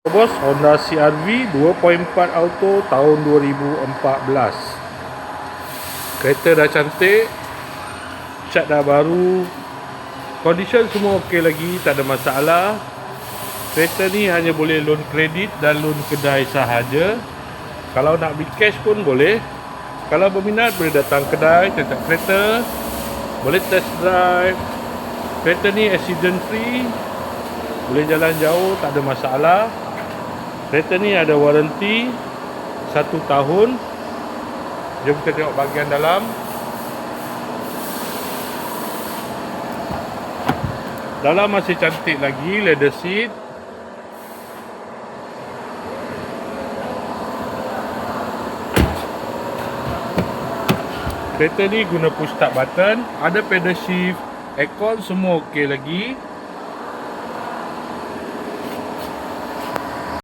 Bos, Honda CR-V 2.4 auto tahun 2014. Kereta dah cantik, cat dah baru, condition semua okey lagi, tak ada masalah. Kereta ni hanya boleh loan kredit dan loan kedai sahaja. Kalau nak beli cash pun boleh. Kalau berminat boleh datang kedai, tengok kereta, boleh test drive. Kereta ni accident free, boleh jalan jauh, tak ada masalah. Kereta ni ada waranti 1 tahun. Jom kita tengok bahagian dalam. Dalam masih cantik lagi, leather seat. Kereta ni guna push start button, ada pedal shift, aircon semua okey lagi.